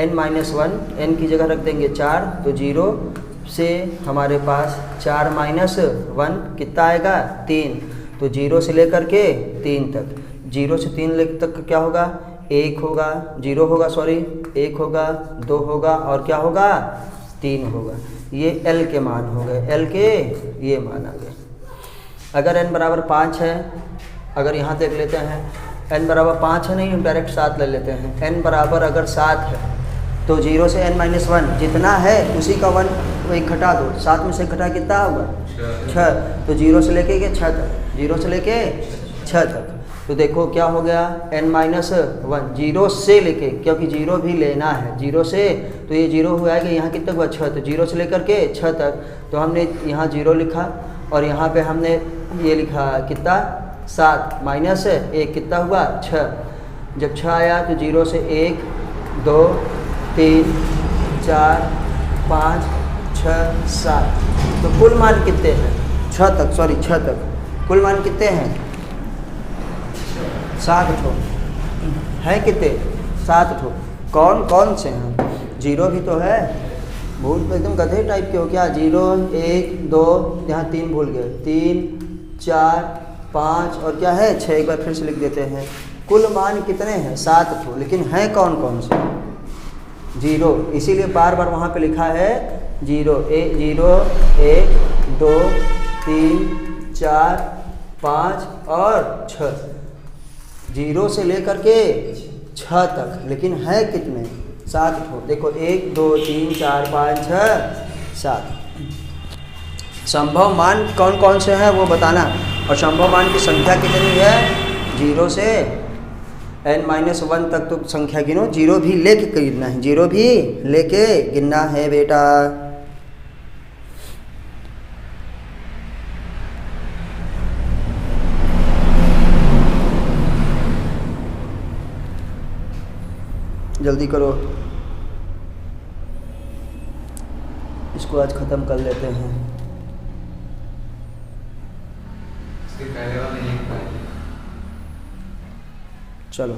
n-1 n की जगह रख देंगे 4, तो 0 से हमारे पास 4 - 1 कितना आएगा 3, तो 0 से लेकर के 3 तक, 0 से 3 तक क्या होगा 1 होगा, 0 होगा सॉरी 1 होगा, 2 होगा और क्या होगा 3 होगा। ये l के मान हो गए, l के ये मान आ गए। अगर n बराबर 5 है, अगर यहाँ देख लेते हैं n बराबर 5 है, नहीं हम डायरेक्ट 7 ले लेते हैं। n बराबर अगर 7 है तो 0 से n-1 जितना है उसी का 1 घटा दो, 7 में से घटा कितना होगा 6, तो 0 से लेके 6 तक, 0 से लेके 6 तक। तो देखो क्या हो गया n-1 0 से लेके, क्योंकि 0 भी लेना है 0 से, तो ये 0 हुआ है कि यहाँ कितने हुआ 6, तो 0 से लेकर के 6 तक, तो हमने यहाँ 0 लिखा और यहाँ पे हमने ये लिखा कितना 7 माइनस 1 कितना हुआ 6। जब 6 आया तो 0 से 1 2 3 4 5 6 7, तो कुल मान कितने हैं 6 तक, सॉरी 6 तक कुल मान कितने हैं 7 ठो है, कितने 7 ठो। कौन कौन से हैं, 0 भी तो है, भूल एकदम गधे टाइप के हो क्या, 0 1 2 यहाँ 3 भूल गए, 3 4 5 और क्या है 6, एक बार फिर से लिख देते हैं। कुल मान कितने हैं 7 ठो, लेकिन हैं कौन कौन से 0, इसीलिए बार बार वहाँ पे लिखा है 0 1 2 3 4 5 और 6, 0 से लेकर के 6 तक, लेकिन है कितने 7 ठो। देखो 1 2 3 4 5 6 7। संभव मान कौन कौन से हैं वो बताना, और संभव मान की संख्या कितनी है 0 से n-1 तक, तो संख्या गिनो, 0 भी लेके गिनना है, 0 भी लेके गिनना है बेटा। जल्दी करो, इसको आज ख़त्म कर लेते हैं। इसके पहले वाले नहीं पाए। चलो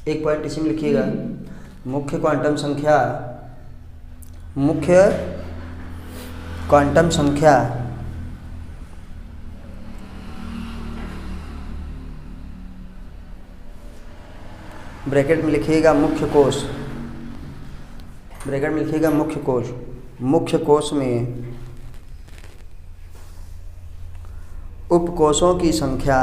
एक पॉइंट इसी में लिखिएगा, मुख्य क्वांटम संख्या, मुख्य क्वांटम संख्या ब्रैकेट में लिखिएगा मुख्य कोश, ब्रैकेट में लिखिएगा मुख्य कोश, मुख्य कोश में उपकोशों की संख्या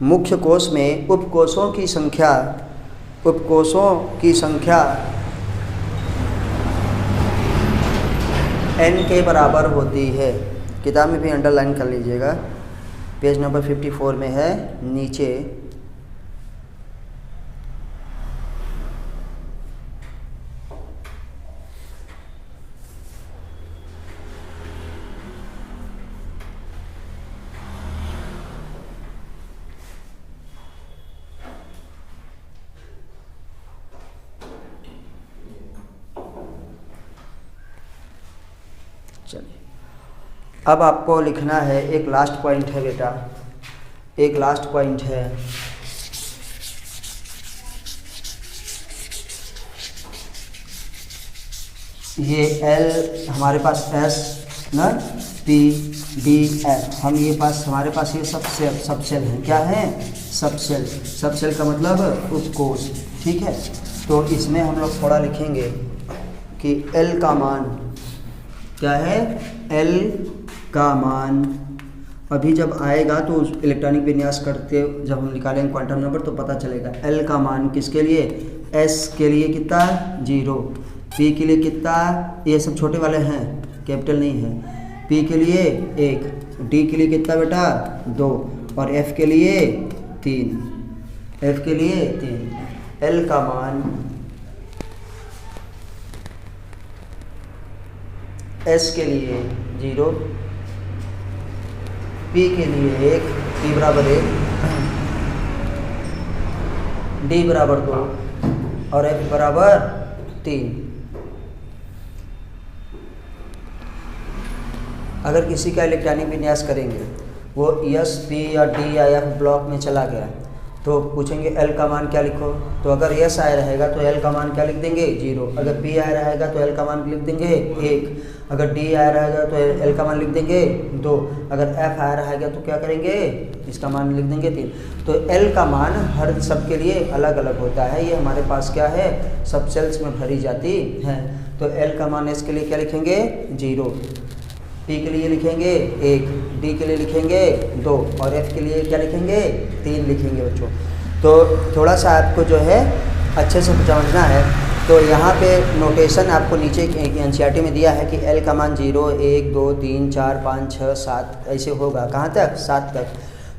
मुख्य कोश में उपकोशों की संख्या, उपकोशों की संख्या n के बराबर होती है। किताब में भी अंडरलाइन कर लीजिएगा, पेज नंबर 54 में है नीचे। चलिए अब आपको लिखना है, एक लास्ट पॉइंट है बेटा, एक लास्ट पॉइंट है। ये L हमारे पास S ना P DF, हम ये पास हमारे पास ये सब सेल हैं। क्या है? सब सेल का मतलब उपकोष। ठीक है, तो इसमें हम लोग थोड़ा लिखेंगे कि L का मान क्या है? L का मान अभी जब आएगा तो उस इलेक्ट्रॉनिक विन्यास करते जब हम निकालेंगे क्वांटम नंबर तो पता चलेगा। L का मान किसके लिए? S के लिए कितना? 0। P के लिए कितना? ये सब छोटे वाले हैं, कैपिटल नहीं है। P के लिए 1, D के लिए कितना बेटा? 2 और F के लिए 3। F के लिए 3। L का मान S के लिए 0, P के लिए 1, P बराबर 1, D बराबर 2 और F बराबर 3। अगर किसी का इलेक्ट्रॉनिक विन्यास करेंगे वो S, P या D या F ब्लॉक में चला गया तो पूछेंगे L का मान क्या लिखो, तो अगर S आया रहेगा तो L का मान क्या लिख देंगे? 0। अगर P आया रहेगा तो L का मान लिख देंगे 1। अगर D आया रहेगा तो L का मान लिख देंगे 2। अगर F आया रहेगा तो क्या करेंगे? इसका मान लिख देंगे 3। तो L का मान हर सब के लिए अलग अलग होता है। ये हमारे पास क्या है? सब सेल्स में भरी जाती है। तो L का मान S के लिए क्या लिखेंगे? 0, P के लिए लिखेंगे 1, D के लिए लिखेंगे 2 और F के लिए क्या लिखेंगे? 3 लिखेंगे बच्चों। तो थोड़ा सा आपको जो है अच्छे से समझना है। तो यहाँ पे नोटेशन आपको नीचे NCERT में दिया है कि L का मान 0, 1, 2, 3, 4, 5, 6, 7 ऐसे होगा। कहाँ तक? 7 तक।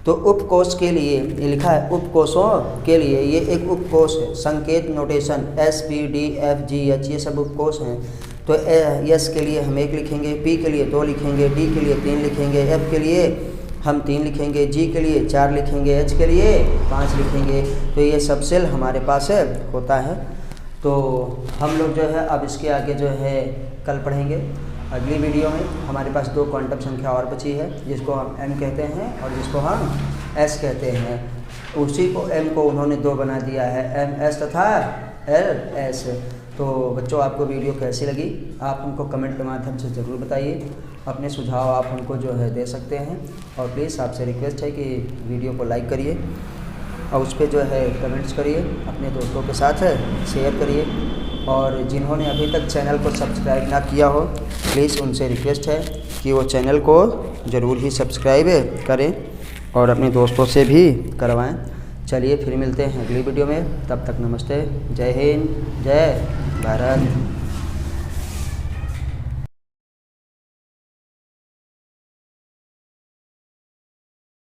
तो उपकोष के लिए ये लिखा है, उपकोषों के लिए ये एक उपकोष है। संकेत notation S, P, D, F, G, H ये सब उपकोष हैं। तो S के लिए हम 1 लिखेंगे, P के लिए 2 लिखेंगे, D के लिए 3 लिखेंगे, F के लिए हम 3 लिखेंगे, G के लिए 4 लिखेंगे, H के लिए 5 लिखेंगे। तो ये सब सेल हमारे पास होता है। तो हम लोग जो है अब इसके आगे जो है कल पढ़ेंगे। अगली वीडियो में हमारे पास 2 क्वांटम संख्या और बची है, जिसको हम M कहते हैं और जिसको हम S कहते हैं। उसी को M को उन्होंने 2 बना दिया है, MS तथा LS। तो बच्चों आपको वीडियो कैसी लगी आप हमको कमेंट के माध्यम से ज़रूर बताइए। अपने सुझाव आप हमको जो है दे सकते हैं और प्लीज़ आपसे रिक्वेस्ट है कि वीडियो को लाइक करिए और उस पर जो है कमेंट्स करिए, अपने दोस्तों के साथ शेयर करिए। और जिन्होंने अभी तक चैनल को सब्सक्राइब ना किया हो प्लीज़ उनसे रिक्वेस्ट है कि वो चैनल को ज़रूर ही सब्सक्राइब करें और अपने दोस्तों से भी करवाएं। चलिए फिर मिलते हैं अगली वीडियो में, तब तक नमस्ते, जय हिंद, जय भारत।